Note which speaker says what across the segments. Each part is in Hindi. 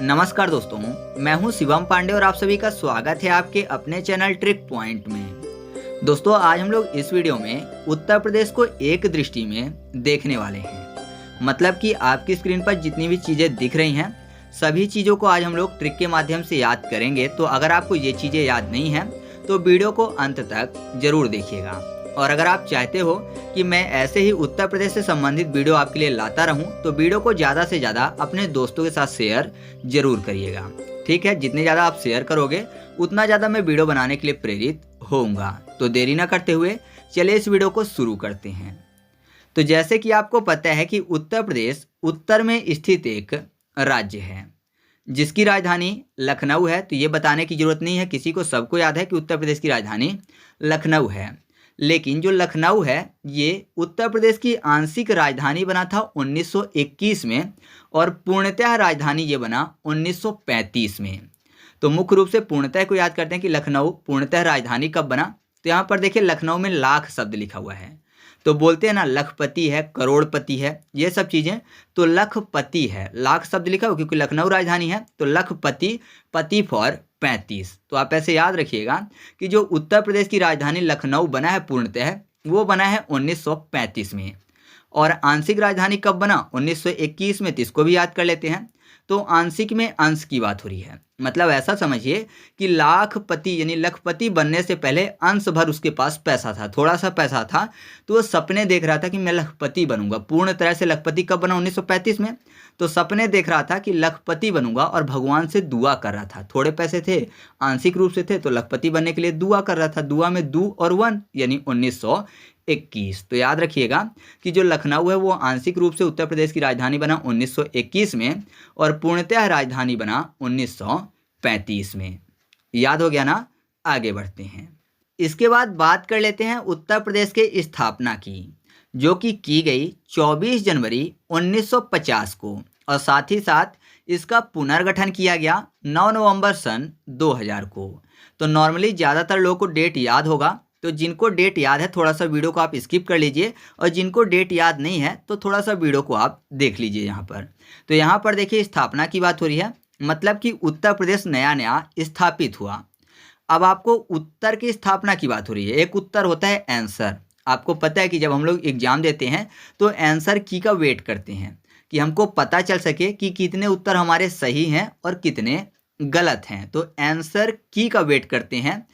Speaker 1: नमस्कार दोस्तों, मैं हूं शिवम पांडे और आप सभी का स्वागत है आपके अपने चैनल ट्रिक पॉइंट में। दोस्तों, आज हम लोग इस वीडियो में उत्तर प्रदेश को एक दृष्टि में देखने वाले हैं। मतलब कि आपकी स्क्रीन पर जितनी भी चीज़ें दिख रही हैं, सभी चीज़ों को आज हम लोग ट्रिक के माध्यम से याद करेंगे। तो अगर आपको ये चीज़ें याद नहीं हैं तो वीडियो को अंत तक जरूर देखिएगा। और अगर आप चाहते हो कि मैं ऐसे ही उत्तर प्रदेश से संबंधित वीडियो आपके लिए लाता रहूं, तो वीडियो को ज़्यादा से ज़्यादा अपने दोस्तों के साथ शेयर जरूर करिएगा। ठीक है, जितने ज़्यादा आप शेयर करोगे उतना ज़्यादा मैं वीडियो बनाने के लिए प्रेरित होऊंगा। तो देरी ना करते हुए चलिए इस वीडियो को शुरू करते हैं। तो जैसे कि आपको पता है कि उत्तर प्रदेश उत्तर में स्थित एक राज्य है जिसकी राजधानी लखनऊ है। तो ये बताने की जरूरत नहीं है किसी को, सबको याद है कि उत्तर प्रदेश की राजधानी लखनऊ है। लेकिन जो लखनऊ है ये उत्तर प्रदेश की आंशिक राजधानी बना था 1921 में और पूर्णतः राजधानी ये बना 1935 में। तो मुख्य रूप से पूर्णतः को याद करते हैं कि लखनऊ पूर्णतः राजधानी कब बना। तो यहाँ पर देखिए लखनऊ में लाख शब्द लिखा हुआ है। तो बोलते हैं ना लखपति है, करोड़पति है, ये सब चीज़ें। तो लखपति है, लाख शब्द लिखा हुआ क्योंकि लखनऊ राजधानी है। तो लखपति, पति फॉर 35। तो आप ऐसे याद रखिएगा कि जो उत्तर प्रदेश की राजधानी लखनऊ बना है पूर्णतः, वो बना है 1935 में। और आंशिक राजधानी कब बना? 1921 में। तो इसको भी याद कर लेते हैं। तो आंशिक में अंश की बात हो रही है। मतलब ऐसा समझिए कि लाखपति यानी लखपति बनने से पहले अंश भर उसके पास पैसा था, थोड़ा सा पैसा था। तो वो सपने देख रहा था कि मैं लखपति बनूंगा। पूर्ण तरह से लखपति कब बना? 1935 में। तो सपने देख रहा था कि लखपति बनूंगा और भगवान से दुआ कर रहा था। थोड़े पैसे थे, आंशिक रूप से थे, तो लखपति बनने के लिए दुआ कर रहा था। दुआ में दू और वन यानी 1921। तो याद रखिएगा कि जो लखनऊ है वो आंशिक रूप से उत्तर प्रदेश की राजधानी बना 1921 में और पूर्णतः राजधानी बना 1935 में। याद हो गया ना? आगे बढ़ते हैं। इसके बाद बात कर लेते हैं उत्तर प्रदेश के स्थापना की, जो कि की गई 24 जनवरी 1950 को। और साथ ही साथ इसका पुनर्गठन किया गया 9 नवंबर सन 2000 को। तो नॉर्मली ज़्यादातर लोगों को डेट याद होगा। तो जिनको डेट याद है थोड़ा सा वीडियो को आप स्किप कर लीजिए, और जिनको डेट याद नहीं है तो थोड़ा सा वीडियो को आप देख लीजिए यहाँ पर। तो यहाँ पर देखिए स्थापना की बात हो रही है, मतलब कि उत्तर प्रदेश नया नया स्थापित हुआ। अब आपको उत्तर की स्थापना की बात हो रही है। एक उत्तर होता है आंसर। आपको पता है कि जब हम लोग एग्जाम देते हैं तो आंसर की का वेट करते हैं कि हमको पता चल सके कि कितने उत्तर हमारे सही हैं और कितने गलत हैं। तो आंसर की का वेट करते हैं।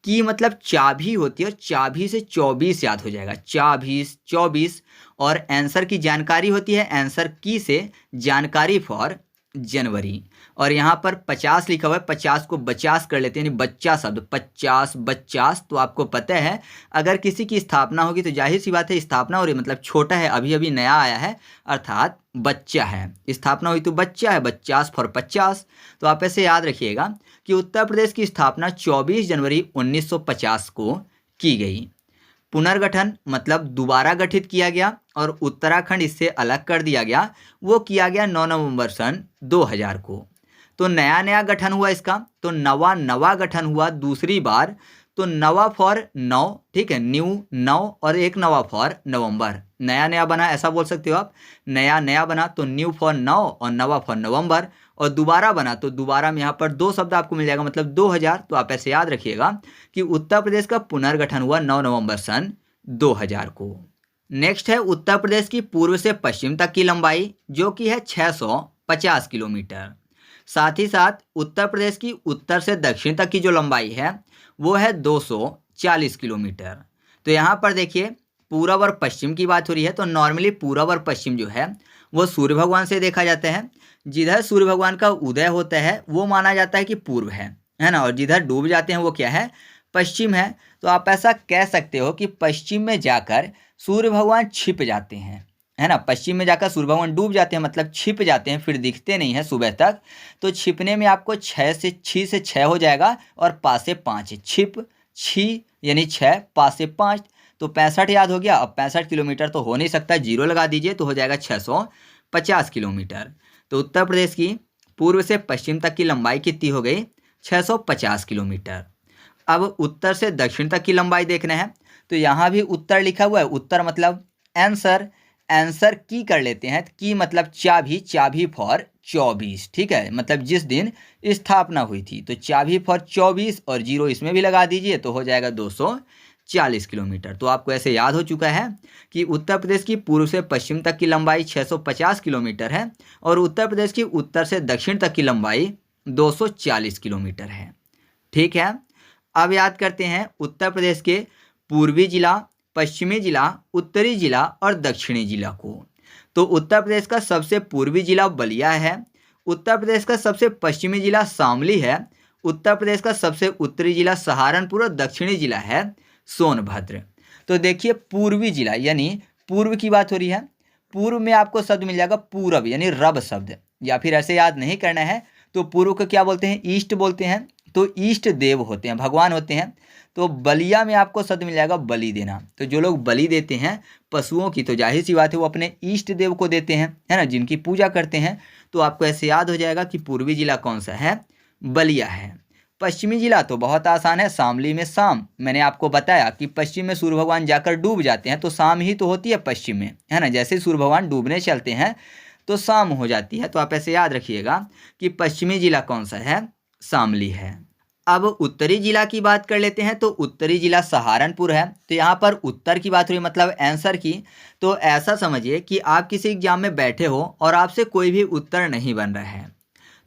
Speaker 1: की मतलब चाबी होती है और चाबी से 24 याद हो जाएगा। चाबी 24। और आंसर की जानकारी होती है आंसर की से जानकारी फॉर जनवरी। और यहाँ पर 50 लिखा हुआ है, 50 को 50 कर लेते हैं यानी बच्चा शब्द 50 50। तो आपको पता है अगर किसी की स्थापना होगी तो जाहिर सी बात है स्थापना हो रही मतलब छोटा है, अभी अभी नया आया है, अर्थात बच्चा है। स्थापना हुई तो बच्चा है, 50 फॉर 50। तो आप ऐसे याद रखिएगा कि उत्तर प्रदेश की स्थापना 24 जनवरी 1950 को की गई। पुनर्गठन मतलब दोबारा गठित किया गया और उत्तराखंड इससे अलग कर दिया गया, वो किया गया 9 नवंबर सन 2000 को। तो नया नया गठन हुआ इसका। तो नवा गठन हुआ दूसरी बार। तो नवा फॉर 9, ठीक है, न्यू 9 और एक नवा फॉर नवंबर। नया नया बना ऐसा बोल सकते हो आप। नया बना तो न्यू फॉर 9 और नवा फॉर नवंबर। और दोबारा बना तो दोबारा में यहाँ पर दो शब्द आपको मिल जाएगा मतलब 2000। तो आप ऐसे याद रखिएगा कि उत्तर प्रदेश का पुनर्गठन हुआ 9 नवंबर सन 2000 को। नेक्स्ट है उत्तर प्रदेश की पूर्व से पश्चिम तक की लंबाई, जो कि है 650 किलोमीटर। साथ ही साथ उत्तर प्रदेश की उत्तर से दक्षिण तक की जो लंबाई है वो है 240 किलोमीटर। तो यहाँ पर देखिए पूरब और पश्चिम की बात हो रही है। तो नॉर्मली पूरब और पश्चिम जो है वो सूर्य भगवान से देखा जाता है। जिधर सूर्य भगवान का उदय होता है वो माना जाता है कि पूर्व है ना, और जिधर डूब जाते हैं वो क्या है? पश्चिम है। तो आप ऐसा कह सकते हो कि पश्चिम में जाकर सूर्य भगवान छिप जाते हैं, है ना। पश्चिम में जाकर सूर्य भगवान डूब जाते हैं मतलब छिप जाते हैं, फिर दिखते नहीं हैं सुबह तक। तो छिपने में आपको 6 से 6 हो जाएगा और पास से 5। छिप 6 यानी 6, पास से 5। तो 65 याद हो गया। अब 65 किलोमीटर तो हो नहीं सकता, जीरो लगा दीजिए तो हो जाएगा 650 किलोमीटर। तो उत्तर प्रदेश की पूर्व से पश्चिम तक की लंबाई कितनी हो गई? 650 किलोमीटर। अब उत्तर से दक्षिण तक की लंबाई देखना है। तो यहाँ भी उत्तर लिखा हुआ है। उत्तर मतलब आंसर, आंसर की कर लेते हैं। की मतलब चाबी, चाबी फॉर 24, ठीक है, मतलब जिस दिन स्थापना हुई थी। तो चाबी फॉर 24 और 0 इसमें भी लगा दीजिए तो हो जाएगा 240 किलोमीटर। तो आपको ऐसे याद हो चुका है कि उत्तर प्रदेश की पूर्व से पश्चिम तक की लंबाई 650 किलोमीटर है और उत्तर प्रदेश की उत्तर से दक्षिण तक की लंबाई 240 किलोमीटर है। ठीक है, अब याद करते हैं उत्तर प्रदेश के पूर्वी जिला, पश्चिमी जिला, उत्तरी जिला और दक्षिणी जिला को। तो उत्तर प्रदेश का सबसे पूर्वी जिला बलिया है, उत्तर प्रदेश का सबसे पश्चिमी जिला शामली है, उत्तर प्रदेश का सबसे उत्तरी जिला सहारनपुर और दक्षिणी जिला है सोनभद्र। तो देखिए पूर्वी जिला यानी पूर्व की बात हो रही है, पूर्व में आपको शब्द मिल जाएगा पूरब यानी रब शब्द, या फिर ऐसे याद नहीं करना है तो पूर्व को क्या बोलते हैं, ईस्ट बोलते हैं। तो ईष्ट देव होते हैं, भगवान होते हैं। तो बलिया में आपको शब्द मिल जाएगा बलि देना। तो जो लोग बलि देते हैं पशुओं की, तो जाहिर सी बात है वो अपने ईष्ट देव को देते हैं, है ना, जिनकी पूजा करते हैं। तो आपको ऐसे याद हो जाएगा कि पूर्वी जिला कौन सा है, बलिया है। पश्चिमी जिला तो बहुत आसान है, शामली में शाम, मैंने आपको बताया कि पश्चिम में सूर्य भगवान जाकर डूब जाते हैं तो शाम ही तो होती है पश्चिम में, है ना, जैसे सूर्य भगवान डूबने चलते हैं तो शाम हो जाती है। तो आप ऐसे याद रखिएगा कि पश्चिमी जिला कौन सा है, शामली है। अब उत्तरी जिला की बात कर लेते हैं। तो उत्तरी जिला सहारनपुर है। तो यहाँ पर उत्तर की बात हुई मतलब आंसर की। तो ऐसा समझिए कि आप किसी एग्जाम में बैठे हो और आपसे कोई भी उत्तर नहीं बन रहा है।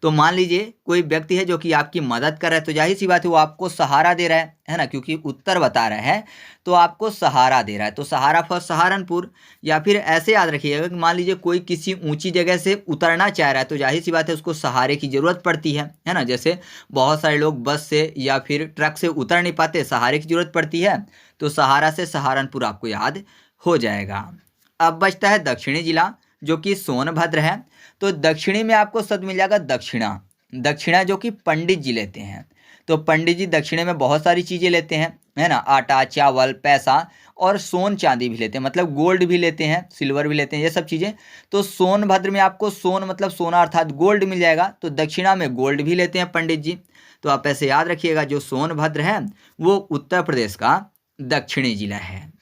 Speaker 1: तो मान लीजिए कोई व्यक्ति है जो कि आपकी मदद कर रहा है, तो जाहिर सी बात है वो आपको सहारा दे रहा है ना, क्योंकि उत्तर बता रहा है तो आपको सहारा दे रहा है। तो सहारा फॉर सहारनपुर। या फिर ऐसे याद रखिएगा कि मान लीजिए कोई किसी ऊंची जगह से उतरना चाह रहा है, तो जाहिर सी बात है उसको सहारे की ज़रूरत पड़ती है ना। जैसे बहुत सारे लोग बस से या फिर ट्रक से उतर नहीं पाते, सहारे की ज़रूरत पड़ती है। तो सहारा से सहारनपुर आपको याद हो जाएगा। अब बचता है दक्षिणी जिला जो कि सोनभद्र है। तो दक्षिणी में आपको शब्द मिल जाएगा दक्षिणा। दक्षिणा जो कि पंडित जी लेते हैं। तो पंडित जी दक्षिणे में बहुत सारी चीज़ें लेते हैं, है ना, आटा, चावल, पैसा और सोन चांदी भी लेते हैं, मतलब गोल्ड भी लेते हैं, सिल्वर भी लेते हैं, ये सब चीज़ें। तो सोनभद्र में आपको सोन मतलब सोना अर्थात गोल्ड मिल जाएगा। तो दक्षिणा में गोल्ड भी लेते हैं पंडित जी। तो आप ऐसे याद रखिएगा जो सोनभद्र है वो उत्तर प्रदेश का दक्षिणी जिला है।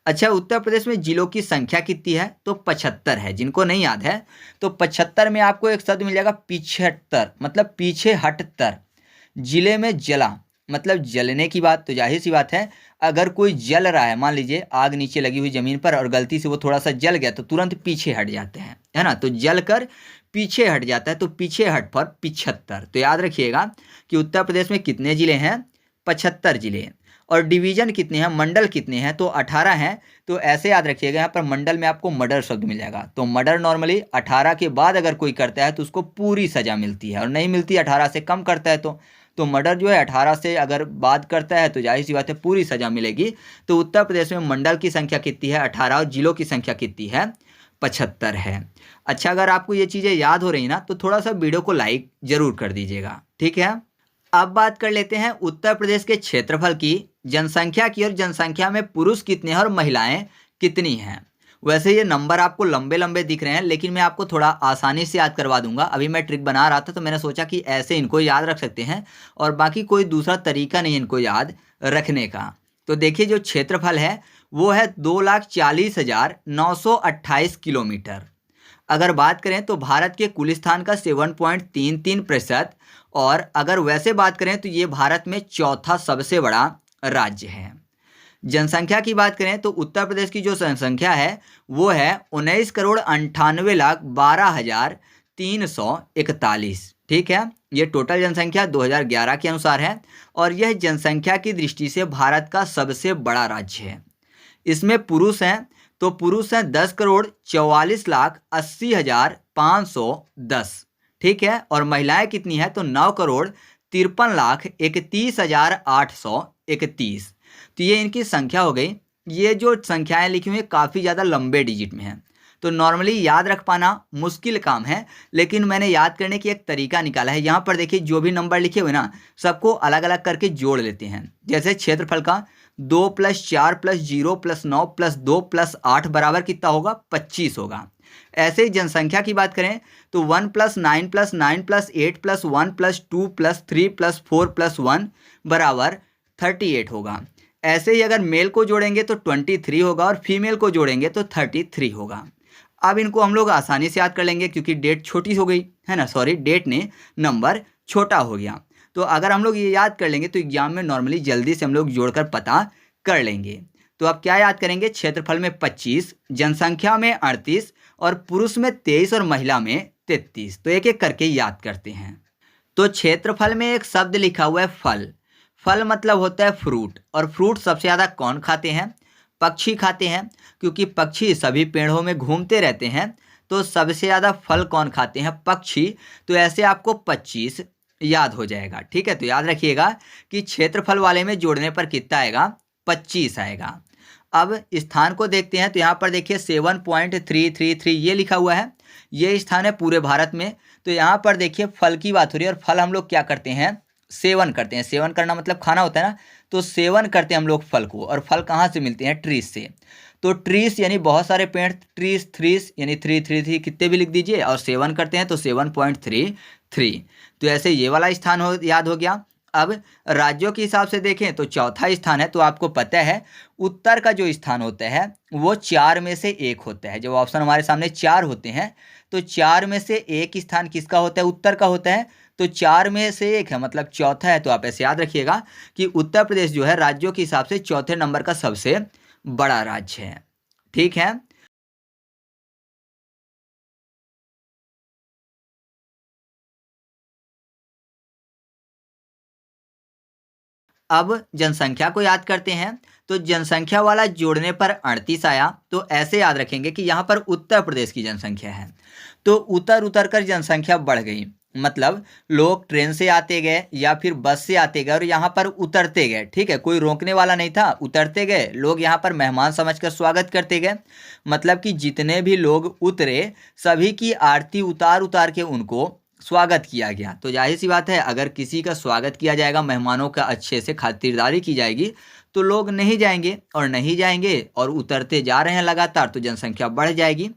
Speaker 1: अच्छा, उत्तर प्रदेश में जिलों की संख्या कितनी है? तो 75 है। जिनको नहीं याद है तो 75 में आपको एक शब्द मिल जाएगा 75, मतलब पीछे हटतर। जिले में जला मतलब जलने की बात। तो जाहिर सी बात है अगर कोई जल रहा है, मान लीजिए आग नीचे लगी हुई जमीन पर और गलती से वो थोड़ा सा जल गया तो तुरंत पीछे हट जाते हैं, है ना। तो जल कर पीछे हट जाता है, तो पीछे हट पर 75। तो याद रखिएगा कि उत्तर प्रदेश में कितने जिले हैं? 75 जिले। और डिवीजन कितने हैं, मंडल कितने हैं? तो 18 हैं। तो ऐसे याद रखिएगा यहाँ पर मंडल में आपको मर्डर शब्द मिल जाएगा। तो मर्डर नॉर्मली 18 के बाद अगर कोई करता है तो उसको पूरी सज़ा मिलती है, और नहीं मिलती 18 से कम करता है तो मर्डर जो है 18 से अगर बात करता है तो जाहिर सी बात है पूरी सज़ा मिलेगी। तो उत्तर प्रदेश में मंडल की संख्या कितनी है? 18। और जिलों की संख्या कितनी है? 75 है। अच्छा, अगर आपको ये चीज़ें याद हो रही ना तो थोड़ा सा वीडियो को लाइक ज़रूर कर दीजिएगा, ठीक है। अब बात कर लेते हैं उत्तर प्रदेश के क्षेत्रफल की, जनसंख्या की, और जनसंख्या में पुरुष कितने हैं और महिलाएं कितनी हैं। वैसे ये नंबर आपको लंबे लंबे दिख रहे हैं, लेकिन मैं आपको थोड़ा आसानी से याद करवा दूंगा। अभी मैं ट्रिक बना रहा था तो मैंने सोचा कि ऐसे इनको याद रख सकते हैं और बाकी कोई दूसरा तरीका नहीं इनको याद रखने का। तो देखिए जो क्षेत्रफल है वो है 2,40,928 किलोमीटर। अगर बात करें तो भारत के कुल स्थान का 7.33%, और अगर वैसे बात करें तो ये भारत में चौथा सबसे बड़ा राज्य है। जनसंख्या की बात करें तो उत्तर प्रदेश की जो जनसंख्या है वो है 19,98,12,341, ठीक है। ये टोटल जनसंख्या 2011 के अनुसार है और यह जनसंख्या की दृष्टि से भारत का सबसे बड़ा राज्य है। इसमें पुरुष हैं तो पुरुष हैं 10,84,80,510, ठीक है। और महिलाएं कितनी है? तो 9,53,31,831। तो ये इनकी संख्या हो गई। ये जो संख्याएं लिखी हुई हैं काफ़ी ज़्यादा लंबे डिजिट में हैं, तो नॉर्मली याद रख पाना मुश्किल काम है, लेकिन मैंने याद करने की एक तरीका निकाला है। यहाँ पर देखिए जो भी नंबर लिखे हुए ना सबको अलग अलग करके जोड़ लेते हैं। जैसे क्षेत्रफल का 2 + 4 + 0 + 9 + 2 + 8 बराबर कितना होगा? 25 होगा। ऐसे ही जनसंख्या की बात करें तो 1 + 9 + 9 + 8 + 1 + 2 + 3 + 4 + 1 बराबर 38 होगा। ऐसे ही अगर मेल को जोड़ेंगे तो 23 होगा और फीमेल को जोड़ेंगे तो 33 होगा। अब इनको हम लोग आसानी से याद कर लेंगे क्योंकि डेट छोटी हो गई है ना, सॉरी डेट ने नंबर छोटा हो गया। तो अगर हम लोग ये याद कर लेंगे तो एग्जाम में नॉर्मली जल्दी से हम लोग जोड़कर पता कर लेंगे। तो अब क्या याद करेंगे, क्षेत्रफल में 25, जनसंख्या में 38 और पुरुष में 23 और महिला में 33। तो एक एक करके याद करते हैं। तो क्षेत्रफल में एक शब्द लिखा हुआ है फल। फल मतलब होता है फ्रूट, और फ्रूट सबसे ज़्यादा कौन खाते हैं, पक्षी खाते हैं, क्योंकि पक्षी सभी पेड़ों में घूमते रहते हैं। तो सबसे ज़्यादा फल कौन खाते हैं, पक्षी। तो ऐसे आपको 25 याद हो जाएगा। ठीक है, तो याद रखिएगा कि क्षेत्रफल वाले में जोड़ने पर कितना आएगा, 25 आएगा। अब स्थान को देखते हैं, तो यहाँ पर देखिए 7.333 ये लिखा हुआ है, ये स्थान है पूरे भारत में। तो यहाँ पर देखिए फल की बात हो रही है, और फल हम लोग क्या करते हैं, सेवन करते हैं। सेवन करना मतलब खाना होता है ना, तो सेवन करते हैं हम लोग फल को। और फल कहाँ से मिलते हैं, ट्रीज से। तो ट्रीज यानी बहुत सारे पेड़, ट्रीज थ्रीज यानी 333 कितने भी लिख दीजिए, और सेवन करते हैं तो 7.33। तो ऐसे ये वाला स्थान याद हो गया। अब राज्यों के हिसाब से देखें तो चौथा स्थान है। तो आपको पता है उत्तर का जो स्थान होता है वो 4 में से 1 होता है। जब ऑप्शन हमारे सामने 4 होते हैं तो 4 में से 1 स्थान किसका होता है, उत्तर का होता है। तो 4 में से 1 है मतलब चौथा है। तो आप ऐसे याद रखिएगा कि उत्तर प्रदेश जो है राज्यों के हिसाब से चौथे नंबर का सबसे बड़ा राज्य है। ठीक है, अब जनसंख्या को याद करते हैं। तो जनसंख्या वाला जोड़ने पर 38 आया। तो ऐसे याद रखेंगे कि यहाँ पर उत्तर प्रदेश की जनसंख्या है। तो उतर उतर कर जनसंख्या बढ़ गई, मतलब लोग ट्रेन से आते गए या फिर बस से आते गए और यहाँ पर उतरते गए। ठीक है, कोई रोकने वाला नहीं था, उतरते गए लोग, यहाँ पर मेहमान समझकर स्वागत करते गए। मतलब कि जितने भी लोग उतरे सभी की आरती उतार उतार के उनको स्वागत किया गया। तो जाहिर सी बात है अगर किसी का स्वागत किया जाएगा, मेहमानों का अच्छे से खातिरदारी की जाएगी, तो लोग नहीं जाएंगे, और नहीं जाएंगे और उतरते जा रहे हैं लगातार, तो जनसंख्या बढ़ जाएगी।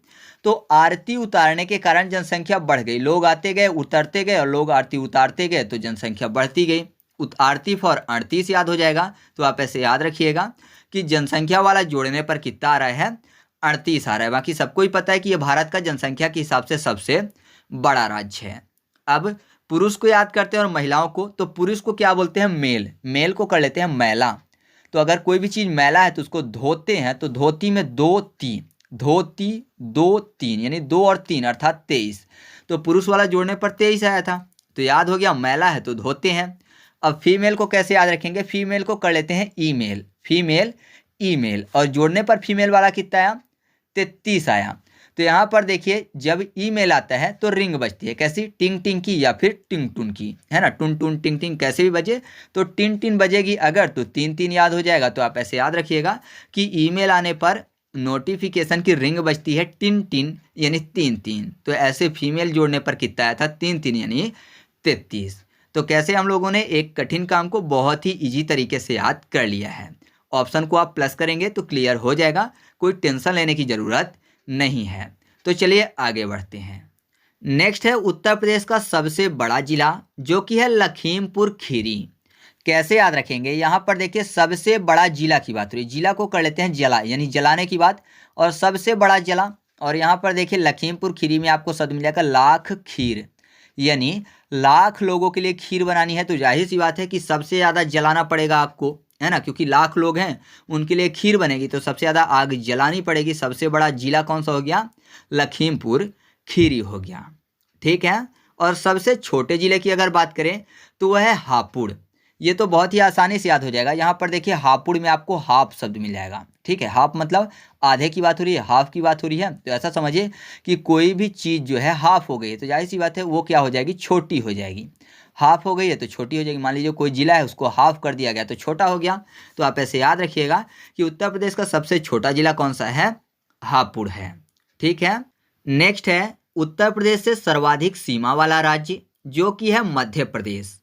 Speaker 1: तो आरती उतारने के कारण जनसंख्या बढ़ गई, लोग आते गए उतरते गए और लोग आरती उतारते गए, तो जनसंख्या बढ़ती गई। आरती फॉर 38 याद हो जाएगा। तो आप ऐसे याद रखिएगा कि जनसंख्या वाला जोड़ने पर कितना आ रहा है, 38 आ रहा है। बाकी सबको ही पता है कि ये भारत का जनसंख्या के हिसाब से सबसे बड़ा राज्य है। अब पुरुष को याद करते हैं और महिलाओं को। तो पुरुष को क्या बोलते हैं, मेल। मेल को कर लेते हैं मैला। तो अगर कोई भी चीज़ मैला है तो उसको धोते हैं, तो धोती में 2 3, धोती 2 3 यानी 2 और 3 अर्थात 23। तो पुरुष वाला जोड़ने पर 23 आया था। तो याद हो गया, मैला है तो धोते हैं। अब फीमेल को कैसे याद रखेंगे, फीमेल को कर लेते हैं ईमेल, फीमेल ईमेल, और जोड़ने पर फीमेल वाला कितना आया, 33 आया। तो यहाँ पर देखिए जब ईमेल आता है तो रिंग बजती है, कैसी, टिंग टिंग की या फिर टिंग टुन की, है ना, टुन टुन टिंग टिंग कैसे भी बजे, तो टिन टिन बजेगी अगर, तो 3 3 याद हो जाएगा। तो आप ऐसे याद रखिएगा कि ईमेल आने पर नोटिफिकेशन की रिंग बजती है टिन टिन यानी 3 3। तो ऐसे फीमेल जोड़ने पर कितना आया था, 3 3 यानी 33। तो कैसे हम लोगों ने एक कठिन काम को बहुत ही ईजी तरीके से याद कर लिया है। ऑप्शन को आप प्लस करेंगे तो क्लियर हो जाएगा, कोई टेंशन लेने की ज़रूरत नहीं है। तो चलिए आगे बढ़ते हैं। नेक्स्ट है उत्तर प्रदेश का सबसे बड़ा जिला, जो कि है लखीमपुर खीरी। कैसे याद रखेंगे, यहाँ पर देखिए सबसे बड़ा जिला की बात हो रही है, जिला को कर लेते हैं जला यानी जलाने की बात, और सबसे बड़ा जिला। और यहाँ पर देखिए लखीमपुर खीरी में आपको शब्द मिल जाएगा लाख खीर, यानी लाख लोगों के लिए खीर बनानी है। तो जाहिर सी बात है कि सबसे ज़्यादा जलाना पड़ेगा आपको, है ना, क्योंकि लाख लोग हैं उनके लिए खीर बनेगी तो सबसे ज़्यादा आग जलानी पड़ेगी। सबसे बड़ा जिला कौन सा हो गया, लखीमपुर खीरी हो गया। ठीक है, और सबसे छोटे जिले की अगर बात करें तो वह है हापुड़। ये तो बहुत ही आसानी से याद हो जाएगा। यहाँ पर देखिए हापुड़ में आपको हाफ शब्द मिल जाएगा। ठीक है, हाफ मतलब आधे की बात हो रही है, हाफ की बात हो रही है। तो ऐसा समझिए कि कोई भी चीज़ जो है हाफ हो गई है तो जाहिर सी बात है वो क्या हो जाएगी, छोटी हो जाएगी। हाफ हो गई है तो छोटी हो जाएगी। मान लीजिए कोई जिला है उसको हाफ कर दिया गया तो छोटा हो गया। तो आप ऐसे याद रखिएगा कि उत्तर प्रदेश का सबसे छोटा जिला कौन सा है, हापुड़ है। ठीक है, नेक्स्ट है उत्तर प्रदेश से सर्वाधिक सीमा वाला राज्य, जो कि है मध्य प्रदेश।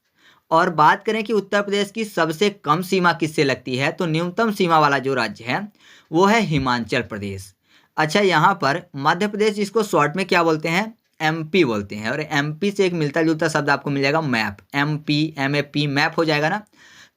Speaker 1: और बात करें कि उत्तर प्रदेश की सबसे कम सीमा किससे लगती है, तो न्यूनतम सीमा वाला जो राज्य है वो है हिमाचल प्रदेश। अच्छा, यहाँ पर मध्य प्रदेश जिसको शॉर्ट में क्या बोलते हैं, एमपी बोलते हैं। और एमपी से एक मिलता जुलता शब्द आपको मिल जाएगा मैप, एमपी MAP मैप हो जाएगा ना।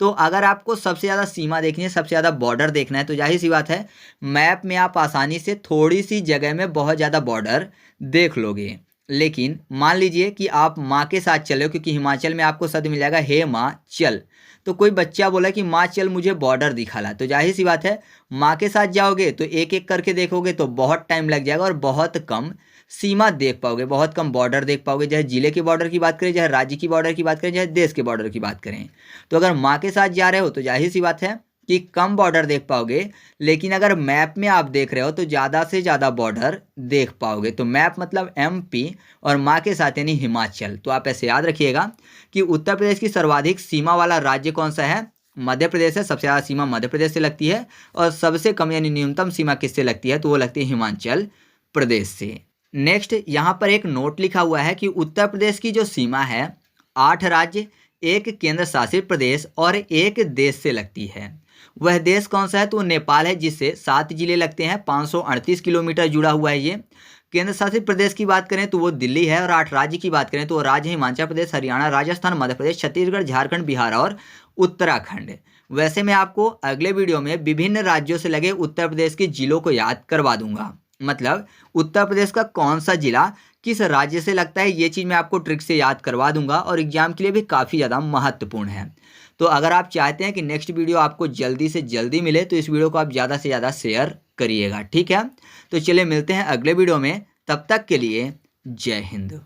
Speaker 1: तो अगर आपको सबसे ज़्यादा सीमा देखनी है, सबसे ज़्यादा बॉर्डर देखना है, तो जाहिर सी बात है मैप में आप आसानी से थोड़ी सी जगह में बहुत ज़्यादा बॉर्डर देख लोगे। लेकिन मान लीजिए कि आप माँ के साथ चले हो, क्योंकि हिमाचल में आपको शब्द मिल जाएगा हे माँ चल। तो कोई बच्चा बोला कि माँ चल मुझे बॉर्डर दिखाला, तो जाहिर सी बात है माँ के साथ जाओगे तो एक एक करके देखोगे तो बहुत टाइम लग जाएगा और बहुत कम सीमा देख पाओगे, बहुत कम बॉर्डर देख पाओगे। चाहे जिले के बॉर्डर की बात करें, चाहे राज्य की बॉर्डर की बात करें, चाहे देश के बॉर्डर की बात करें। तो अगर माँ के साथ जा रहे हो तो जाहिर सी बात है कि कम बॉर्डर देख पाओगे। लेकिन अगर मैप में आप देख रहे हो तो ज़्यादा से ज़्यादा बॉर्डर देख पाओगे। तो मैप मतलब MP और माँ के साथ यानी हिमाचल। तो आप ऐसे याद रखिएगा कि उत्तर प्रदेश की सर्वाधिक सीमा वाला राज्य कौन सा है? मध्य प्रदेश है। सबसे ज़्यादा सीमा मध्य प्रदेश से लगती है और सबसे कम यानी न्यूनतम सीमा किससे लगती है? तो वो लगती है हिमाचल प्रदेश से। नेक्स्ट यहाँ पर एक नोट लिखा हुआ है कि उत्तर प्रदेश की जो सीमा है 8 राज्य, 1 केंद्र शासित प्रदेश और 1 देश से लगती है। वह देश कौन सा है? तो नेपाल है, जिससे 7 जिले लगते हैं, 538 किलोमीटर जुड़ा हुआ है ये। केंद्र शासित प्रदेश की बात करें तो वो दिल्ली है और 8 राज्य की बात करें तो वो राज्य हिमाचल प्रदेश, हरियाणा, राजस्थान, मध्य प्रदेश, छत्तीसगढ़, झारखंड, बिहार और उत्तराखंड। वैसे मैं आपको अगले वीडियो में विभिन्न राज्यों से लगे उत्तर प्रदेश के जिलों को याद करवा दूंगा। मतलब उत्तर प्रदेश का कौन सा जिला किस राज्य से लगता है, ये चीज़ मैं आपको ट्रिक से याद करवा दूंगा और एग्जाम के लिए भी काफ़ी ज़्यादा महत्वपूर्ण है। तो अगर आप चाहते हैं कि नेक्स्ट वीडियो आपको जल्दी से जल्दी मिले तो इस वीडियो को आप ज़्यादा से ज़्यादा शेयर करिएगा, ठीक है। तो चलिए मिलते हैं अगले वीडियो में, तब तक के लिए जय हिंद।